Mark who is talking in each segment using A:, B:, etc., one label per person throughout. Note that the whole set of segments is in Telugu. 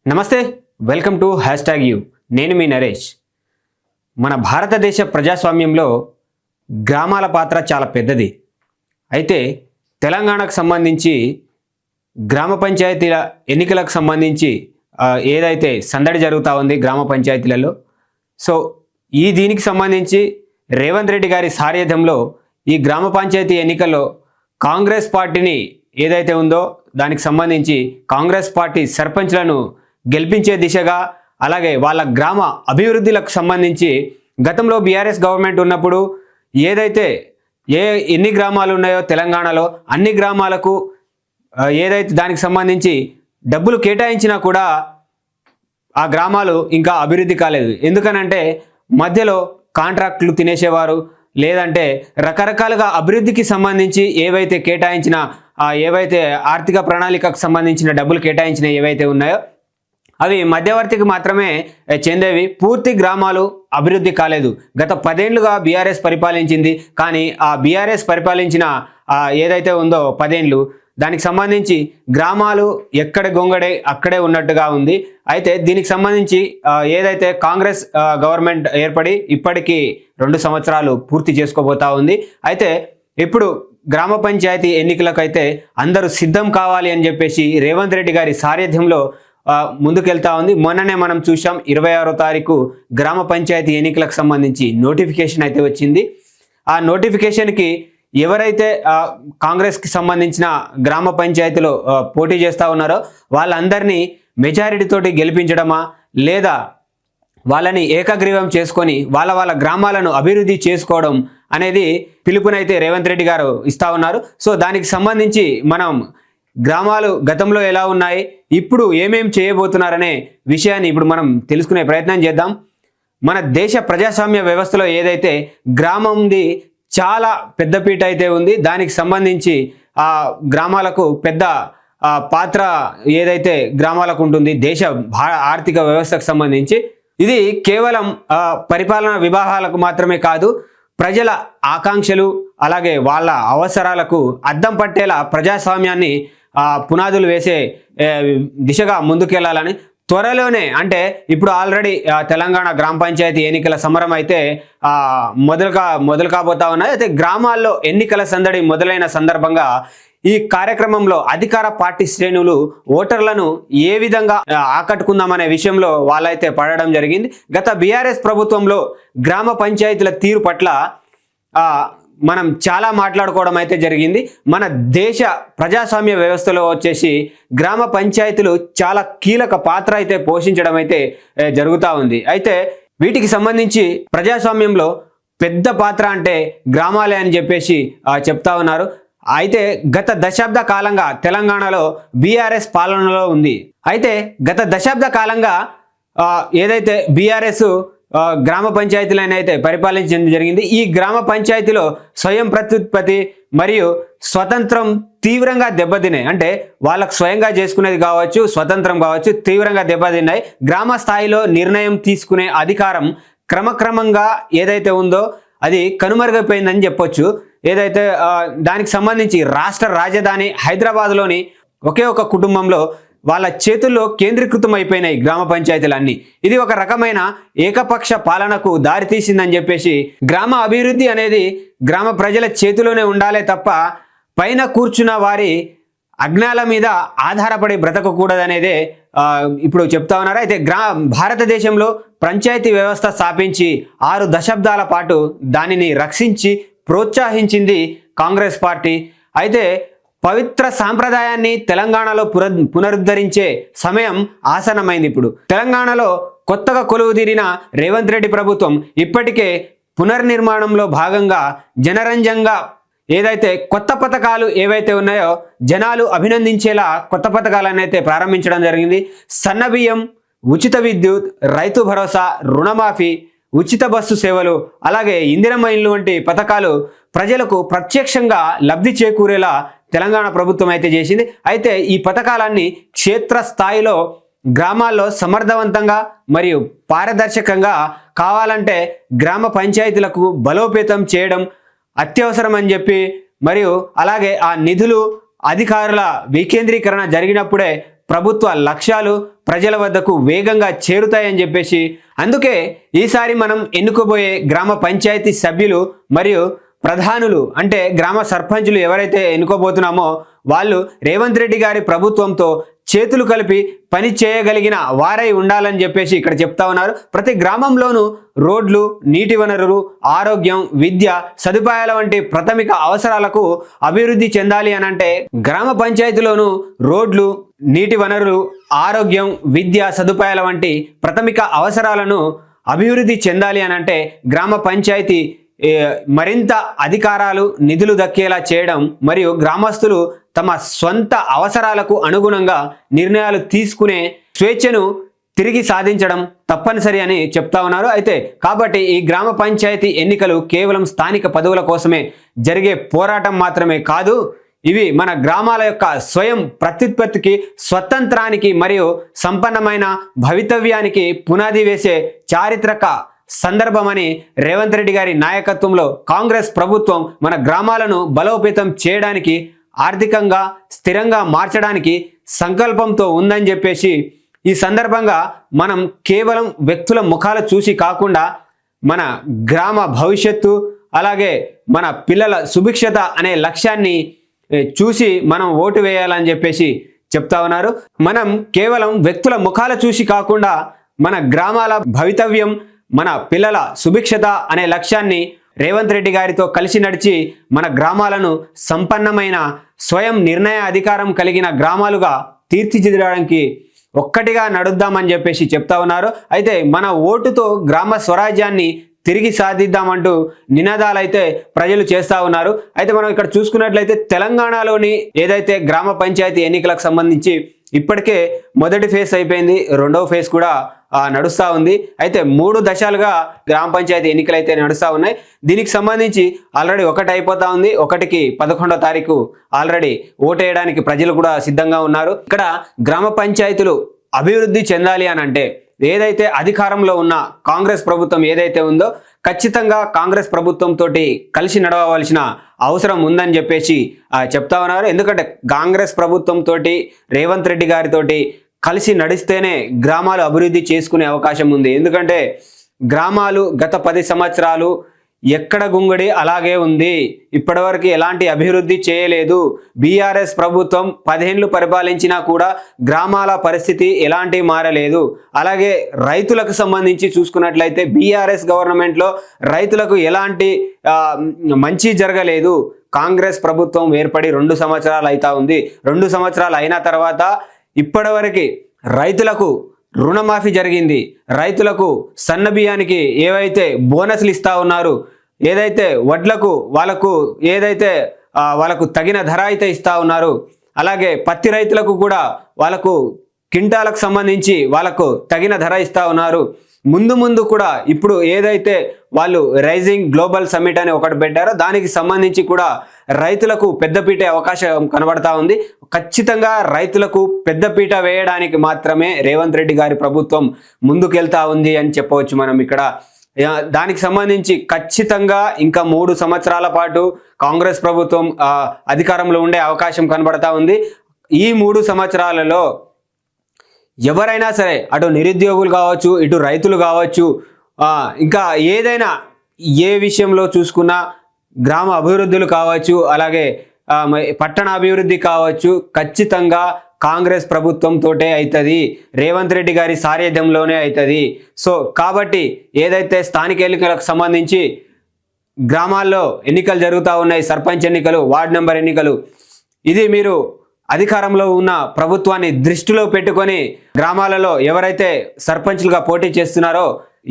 A: నమస్తే, వెల్కమ్ టు #యూ. నేను మీ నరేష్. మన భారతదేశ ప్రజాస్వామ్యంలో గ్రామాల పాత్ర చాలా పెద్దది. అయితే తెలంగాణకు సంబంధించి గ్రామ పంచాయతీల ఎన్నికలకు సంబంధించి ఏదైతే సందడి జరుగుతూ ఉంది గ్రామ పంచాయతీలలో, సో దీనికి సంబంధించి రేవంత్ రెడ్డి గారి సారథ్యంలో ఈ గ్రామ పంచాయతీ ఎన్నికల్లో కాంగ్రెస్ పార్టీని ఏదైతే ఉందో దానికి సంబంధించి కాంగ్రెస్ పార్టీ సర్పంచ్లను గెలిపించే దిశగా, అలాగే వాళ్ళ గ్రామ అభివృద్ధిలకు సంబంధించి గతంలో బీఆర్ఎస్ గవర్నమెంట్ ఉన్నప్పుడు ఏదైతే ఎన్ని గ్రామాలు ఉన్నాయో తెలంగాణలో అన్ని గ్రామాలకు ఏదైతే దానికి సంబంధించి డబ్బులు కేటాయించినా కూడా ఆ గ్రామాలు ఇంకా అభివృద్ధి కాలేదు. ఎందుకనంటే మధ్యలో కాంట్రాక్టులు తినేసేవారు, లేదంటే రకరకాలుగా అభివృద్ధికి సంబంధించి ఏవైతే కేటాయించిన ఏవైతే ఆర్థిక ప్రణాళికకు సంబంధించిన డబ్బులు కేటాయించిన ఏవైతే ఉన్నాయో అవి మధ్యవర్తికి మాత్రమే చెందేవి. పూర్తి గ్రామాలు అభివృద్ధి కాలేదు. గత 10 ఏళ్లుగా బీఆర్ఎస్ పరిపాలించింది. కానీ ఆ బీఆర్ఎస్ పరిపాలించిన ఏదైతే ఉందో 10 ఏళ్ళు దానికి సంబంధించి గ్రామాలు ఎక్కడ గొంగడే అక్కడే ఉన్నట్టుగా ఉంది. అయితే దీనికి సంబంధించి ఏదైతే కాంగ్రెస్ గవర్నమెంట్ ఏర్పడి ఇప్పటికీ 2 సంవత్సరాలు పూర్తి చేసుకోబోతా ఉంది. అయితే ఇప్పుడు గ్రామ పంచాయతీ ఎన్నికలకైతే అందరూ సిద్ధం కావాలి అని చెప్పేసి రేవంత్ రెడ్డి గారి సారథ్యంలో ముందుకెళ్తా ఉంది. మొన్ననే మనం చూసాం 26వ తారీఖు గ్రామ పంచాయతీ ఎన్నికలకు సంబంధించి నోటిఫికేషన్ అయితే వచ్చింది. ఆ నోటిఫికేషన్కి ఎవరైతే కాంగ్రెస్కి సంబంధించిన గ్రామ పంచాయతీలో పోటీ చేస్తూ ఉన్నారో వాళ్ళందరినీ మెజారిటీతోటి గెలిపించడమా, లేదా వాళ్ళని ఏకగ్రీవం చేసుకొని వాళ్ళ గ్రామాలను అభివృద్ధి చేసుకోవడం అనేది పిలుపునైతే రేవంత్ రెడ్డి గారు ఇస్తూ ఉన్నారు. సో దానికి సంబంధించి మనం గ్రామాలు గతంలో ఎలా ఉన్నాయి, ఇప్పుడు ఏమేం చేయబోతున్నారనే విషయాన్ని ఇప్పుడు మనం తెలుసుకునే ప్రయత్నం చేద్దాం. మన దేశ ప్రజాస్వామ్య వ్యవస్థలో ఏదైతే గ్రామంది చాలా పెద్దపీట అయితే ఉంది. దానికి సంబంధించి ఆ గ్రామాలకు పెద్ద పాత్ర ఏదైతే గ్రామాలకు ఉంటుంది దేశ ఆర్థిక వ్యవస్థకు సంబంధించి. ఇది కేవలం పరిపాలనా విభాగాలకు మాత్రమే కాదు, ప్రజల ఆకాంక్షలు అలాగే వాళ్ళ అవసరాలకు అద్దం పట్టేలా ప్రజాస్వామ్యాన్ని పునాదులు వేసే దిశగా ముందుకెళ్లాలని త్వరలోనే, అంటే ఇప్పుడు ఆల్రెడీ తెలంగాణ గ్రామ పంచాయతీ ఎన్నికల సమరం అయితే మొదలు కాబోతా ఉన్నాయి. అయితే గ్రామాల్లో ఎన్నికల సందడి మొదలైన సందర్భంగా ఈ కార్యక్రమంలో అధికార పార్టీ శ్రేణులు ఓటర్లను ఏ విధంగా ఆకట్టుకుందామనే విషయంలో వాళ్ళైతే పడడం జరిగింది. గత బీఆర్ఎస్ ప్రభుత్వంలో గ్రామ పంచాయతీల తీరు పట్ల మనం చాలా మాట్లాడుకోవడం అయితే జరిగింది. మన దేశ ప్రజాస్వామ్య వ్యవస్థలో వచ్చేసి గ్రామ పంచాయతీలు చాలా కీలక పాత్ర అయితే పోషించడం అయితే జరుగుతూ ఉంది. అయితే వీటికి సంబంధించి ప్రజాస్వామ్యంలో పెద్ద పాత్ర అంటే గ్రామాలే అని చెప్పేసి చెప్తా ఉన్నారు. అయితే గత దశాబ్ద కాలంగా తెలంగాణలో బీఆర్ఎస్ పాలనలో ఉంది. అయితే గత దశాబ్ద కాలంగా ఏదైతే బీఆర్ఎస్ గ్రామ పంచాయతీలను అయితే పరిపాలించడం జరిగింది. ఈ గ్రామ పంచాయతీలో స్వయం ప్రత్యుత్పత్తి మరియు స్వతంత్రం తీవ్రంగా దెబ్బతిన్నాయి. అంటే వాళ్ళకు స్వయంగా చేసుకునేది కావచ్చు, స్వతంత్రం కావచ్చు, తీవ్రంగా దెబ్బతిన్నాయి. గ్రామ స్థాయిలో నిర్ణయం తీసుకునే అధికారం క్రమక్రమంగా ఏదైతే ఉందో అది కనుమరుగైపోయిందని చెప్పొచ్చు. ఏదైతే దానికి సంబంధించి రాష్ట్ర రాజధాని హైదరాబాద్లోని ఒకే ఒక కుటుంబంలో వాళ్ళ చేతుల్లో కేంద్రీకృతం అయిపోయినాయి గ్రామ పంచాయతీలన్నీ. ఇది ఒక రకమైన ఏకపక్ష పాలనకు దారితీసిందని చెప్పేసి, గ్రామ అభివృద్ధి అనేది గ్రామ ప్రజల చేతిలోనే ఉండాలే తప్ప పైన కూర్చున్న వారి అజ్ఞాల మీద ఆధారపడి బ్రతకకూడదనేదే ఇప్పుడు చెప్తా ఉన్నారు. అయితే భారతదేశంలో పంచాయతీ వ్యవస్థ స్థాపించి 6 దశాబ్దాల పాటు దానిని రక్షించి ప్రోత్సహించింది కాంగ్రెస్ పార్టీ. అయితే పవిత్ర సాంప్రదాయాన్ని తెలంగాణలో పునరుద్ధరించే సమయం ఆసన్నమైంది. ఇప్పుడు తెలంగాణలో కొత్తగా కొలువుదీరిన రేవంత్ రెడ్డి ప్రభుత్వం ఇప్పటికే పునర్నిర్మాణంలో భాగంగా జనరంజంగా ఏదైతే కొత్త పథకాలు ఏవైతే ఉన్నాయో జనాలు అభినందించేలా కొత్త పథకాలను అయితే ప్రారంభించడం జరిగింది. సన్నబియ్యం, ఉచిత విద్యుత్, రైతు భరోసా, రుణమాఫీ, ఉచిత బస్సు సేవలు, అలాగే ఇందిరమ్మ ఇల్లు వంటి పథకాలు ప్రజలకు ప్రత్యక్షంగా లబ్ధి చేకూరేలా తెలంగాణ ప్రభుత్వం అయితే చేసింది. అయితే ఈ పథకాలన్నీ క్షేత్రస్థాయిలో గ్రామాల్లో సమర్థవంతంగా మరియు పారదర్శకంగా కావాలంటే గ్రామ పంచాయతీలకు బలోపేతం చేయడం అత్యవసరం అని చెప్పి, మరియు అలాగే ఆ నిధులు అధికారుల వికేంద్రీకరణ జరిగినప్పుడే ప్రభుత్వ లక్ష్యాలు ప్రజల వద్దకు వేగంగా చేరుతాయని చెప్పేసి, అందుకే ఈసారి మనం ఎన్నుకోబోయే గ్రామ పంచాయతీ సభ్యులు మరియు ప్రధానులు అంటే గ్రామ సర్పంచులు ఎవరైతే ఎన్నుకోబోతున్నామో వాళ్ళు రేవంత్ రెడ్డి గారి ప్రభుత్వంతో చేతులు కలిపి పని చేయగలిగిన వారై ఉండాలని చెప్పేసి ఇక్కడ చెప్తా ఉన్నారు. ప్రతి గ్రామంలోనూ రోడ్లు, నీటి వనరులు, ఆరోగ్యం, విద్య సదుపాయాల వంటి ప్రాథమిక అవసరాలకు అభివృద్ధి చెందాలి అని అంటే గ్రామ పంచాయతీలోనూ రోడ్లు, నీటి వనరులు, ఆరోగ్యం, విద్య సదుపాయాల వంటి ప్రాథమిక అవసరాలను అభివృద్ధి చెందాలి అని అంటే గ్రామ పంచాయతీ మరింత అధికారాలు, నిధులు దక్కేలా చేయడం మరియు గ్రామస్తులు తమ స్వంత అవసరాలకు అనుగుణంగా నిర్ణయాలు తీసుకునే స్వేచ్ఛను తిరిగి సాధించడం తప్పనిసరి అని చెప్తా ఉన్నారు. అయితే కాబట్టి ఈ గ్రామ పంచాయతీ ఎన్నికలు కేవలం స్థానిక పదవుల కోసమే జరిగే పోరాటం మాత్రమే కాదు, ఇవి మన గ్రామాల యొక్క స్వయం ప్రత్యుత్పత్తికి, స్వతంత్రానికి మరియు సంపన్నమైన భవితవ్యానికి పునాది వేసే చారిత్రక సందర్భమని రేవంత్ రెడ్డి గారి నాయకత్వంలో కాంగ్రెస్ ప్రభుత్వం మన గ్రామాలను బలోపేతం చేయడానికి, ఆర్థికంగా స్థిరంగా మార్చడానికి సంకల్పంతో ఉందని చెప్పేసి ఈ సందర్భంగా మనం కేవలం వ్యక్తుల ముఖాలు చూసి కాకుండా మన గ్రామ భవిష్యత్తు అలాగే మన పిల్లల సుభిక్షత అనే లక్ష్యాన్ని చూసి మనం ఓటు వేయాలని చెప్పేసి చెప్తా ఉన్నారు. మనం కేవలం వ్యక్తుల ముఖాలు చూసి కాకుండా మన గ్రామాల భవితవ్యం, మన పిల్లల సుభిక్షత అనే లక్ష్యాన్ని రేవంత్ రెడ్డి గారితో కలిసి నడిచి మన గ్రామాలను సంపన్నమైన స్వయం నిర్ణయ అధికారం కలిగిన గ్రామాలుగా తీర్చిదిద్దడానికి ఒక్కటిగా నడుద్దామని చెప్పేసి చెప్తా ఉన్నారు. అయితే మన ఓటుతో గ్రామ స్వరాజ్యాన్ని తిరిగి సాధిద్దామంటూ నినాదాలు అయితే ప్రజలు చేస్తూ ఉన్నారు. అయితే మనం ఇక్కడ చూసుకున్నట్లయితే తెలంగాణలోని ఏదైతే గ్రామ పంచాయతీ ఎన్నికలకు సంబంధించి ఇప్పటికే మొదటి ఫేజ్ అయిపోయింది, రెండవ ఫేజ్ కూడా నడుస్తూ ఉంది. అయితే 3 దశలుగా గ్రామ పంచాయతీ ఎన్నికలు అయితే నడుస్తూ ఉన్నాయి. దీనికి సంబంధించి ఆల్రెడీ ఒకటి అయిపోతా ఉంది. 1కి 11వ తారీఖు ఆల్రెడీ ఓటేయడానికి ప్రజలు కూడా సిద్ధంగా ఉన్నారు. ఇక్కడ గ్రామ పంచాయతీలు అభివృద్ధి చెందాలి అని అంటే ఏదైతే అధికారంలో ఉన్న కాంగ్రెస్ ప్రభుత్వం ఏదైతే ఉందో ఖచ్చితంగా కాంగ్రెస్ ప్రభుత్వంతో కలిసి నడవవలసిన అవసరం ఉందని చెప్పేసి చెప్తా ఉన్నారు. ఎందుకంటే కాంగ్రెస్ ప్రభుత్వంతో రేవంత్ రెడ్డి గారితో కలిసి నడిస్తేనే గ్రామాలు అభివృద్ధి చేసుకునే అవకాశం ఉంది. ఎందుకంటే గ్రామాలు గత 10 సంవత్సరాలు ఎక్కడ గుంగడి అలాగే ఉంది, ఇప్పటివరకు ఎలాంటి అభివృద్ధి చేయలేదు. బీఆర్ఎస్ ప్రభుత్వం 10 ఏళ్ళు పరిపాలించినా కూడా గ్రామాల పరిస్థితి ఎలాంటి మారలేదు. అలాగే రైతులకు సంబంధించి చూసుకున్నట్లయితే బీఆర్ఎస్ గవర్నమెంట్లో రైతులకు ఎలాంటి మంచి జరగలేదు. కాంగ్రెస్ ప్రభుత్వం ఏర్పడి 2 సంవత్సరాలు అవుతా ఉంది. 2 సంవత్సరాలు అయిన తర్వాత ఇప్పటివరకు రైతులకు రుణమాఫీ జరిగింది, రైతులకు సన్న బియ్యానికి ఏవైతే బోనస్లు ఇస్తా ఉన్నారు, ఏదైతే వడ్లకు వాళ్ళకు తగిన ధర అయితే ఇస్తా ఉన్నారు, అలాగే పత్తి రైతులకు కూడా వాళ్ళకు కింటాలకు సంబంధించి వాళ్ళకు తగిన ధర ఇస్తా ఉన్నారు. ముందు కూడా ఇప్పుడు ఏదైతే వాళ్ళు రైజింగ్ గ్లోబల్ సమ్మిట్ అని ఒకటి పెట్టారో దానికి సంబంధించి కూడా రైతులకు పెద్దపీట అవకాశం కనబడతా ఉంది. ఖచ్చితంగా రైతులకు పెద్దపీట వేయడానికి మాత్రమే రేవంత్ రెడ్డి గారి ప్రభుత్వం ముందుకెళ్తా ఉంది అని చెప్పవచ్చు మనం ఇక్కడ. దానికి సంబంధించి ఖచ్చితంగా ఇంకా 3 సంవత్సరాల పాటు కాంగ్రెస్ ప్రభుత్వం అధికారంలో ఉండే అవకాశం కనబడతా ఉంది. ఈ 3 సంవత్సరాలలో ఎవరైనా సరే అటు నిరుద్యోగులు కావచ్చు, ఇటు రైతులు కావచ్చు, ఇంకా ఏదైనా ఏ విషయంలో చూసుకున్నా గ్రామ అభివృద్ధులు కావచ్చు, అలాగే పట్టణ అభివృద్ధి కావచ్చు, ఖచ్చితంగా కాంగ్రెస్ ప్రభుత్వంతోటే అవుతుంది, రేవంత్ రెడ్డి గారి సారథ్యంలోనే అవుతుంది. సో కాబట్టి ఏదైతే స్థానిక ఎన్నికలకు సంబంధించి గ్రామాల్లో ఎన్నికలు జరుగుతూ ఉన్నాయి, సర్పంచ్ ఎన్నికలు, వార్డు నెంబర్ ఎన్నికలు, ఇది మీరు అధికారంలో ఉన్న ప్రభుత్వాన్ని దృష్టిలో పెట్టుకొని గ్రామాలలో ఎవరైతే సర్పంచ్లుగా పోటీ చేస్తున్నారో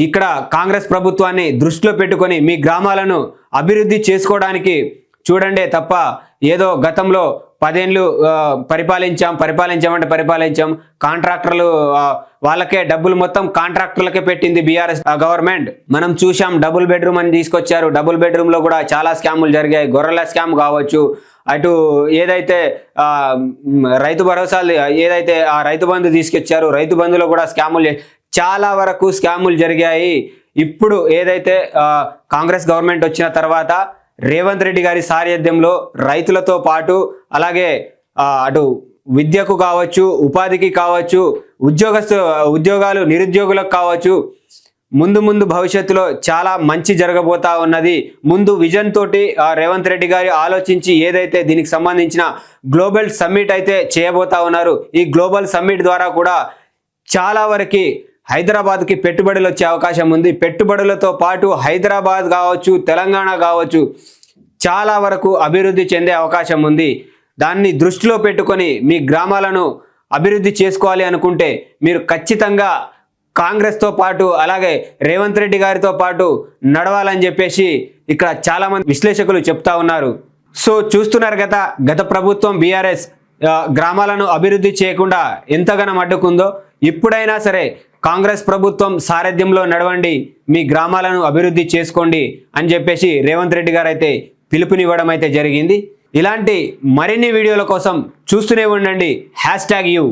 A: ఇక్కడ కాంగ్రెస్ ప్రభుత్వాన్ని దృష్టిలో పెట్టుకొని మీ గ్రామాలను అభివృద్ధి చేసుకోవడానికి చూడండి తప్ప ఏదో గతంలో 10 ఏళ్ళు పరిపాలించాం కాంట్రాక్టర్లు వాళ్ళకే డబ్బులు మొత్తం కాంట్రాక్టర్లకే పెట్టింది బీఆర్ఎస్ గవర్నమెంట్. మనం చూసాం, డబుల్ బెడ్రూమ్ అని తీసుకొచ్చారు. డబుల్ బెడ్రూమ్ లో కూడా చాలా స్కాములు జరిగాయి. గొర్రెల స్కామ్ కావచ్చు, అటు ఏదైతే రైతు భరోసాలు ఏదైతే ఆ రైతు బంధు తీసుకొచ్చారు, రైతు బంధులో కూడా స్కాములు, చాలా వరకు స్కాములు జరిగాయి. ఇప్పుడు ఏదైతే కాంగ్రెస్ గవర్నమెంట్ వచ్చిన తర్వాత రేవంత్ రెడ్డి గారి సారథ్యంలో రైతులతో పాటు అలాగే అటు విద్యకు కావచ్చు, ఉపాధికి కావచ్చు, ఉద్యోగాలు నిరుద్యోగులకు కావచ్చు, ముందు భవిష్యత్తులో చాలా మంచి జరగబోతా ఉన్నది. ముందు విజన్ తోటి రేవంత్ రెడ్డి గారు ఆలోచించి ఏదైతే దీనికి సంబంధించిన గ్లోబల్ సమ్మిట్ అయితే చేయబోతా ఉన్నారు. ఈ గ్లోబల్ సమ్మిట్ ద్వారా కూడా చాలా వరకు హైదరాబాద్కి పెట్టుబడులు వచ్చే అవకాశం ఉంది. పెట్టుబడులతో పాటు హైదరాబాద్ కావచ్చు, తెలంగాణ కావచ్చు, చాలా వరకు అభివృద్ధి చెందే అవకాశం ఉంది. దాన్ని దృష్టిలో పెట్టుకొని మీ గ్రామాలను అభివృద్ధి చేసుకోవాలి అనుకుంటే మీరు ఖచ్చితంగా కాంగ్రెస్తో పాటు అలాగే రేవంత్ రెడ్డి గారితో పాటు నడవాలని చెప్పేసి ఇక్కడ చాలామంది విశ్లేషకులు చెప్తా ఉన్నారు. సో చూస్తున్నారు కదా, గత ప్రభుత్వం బీఆర్ఎస్ గ్రామాలను అభివృద్ధి చేయకుండా ఎంతగానో అడ్డుకుందో. ఇప్పుడైనా సరే కాంగ్రెస్ ప్రభుత్వం సారథ్యంలో నడవండి, మీ గ్రామాలను అభివృద్ధి చేసుకోండి అని చెప్పేసి రేవంత్ రెడ్డి గారు అయితే పిలుపునివ్వడం అయితే జరిగింది. ఇలాంటి మరిన్ని వీడియోల కోసం చూస్తూనే ఉండండి హ్యాష్ ట్యాగ్ యూ.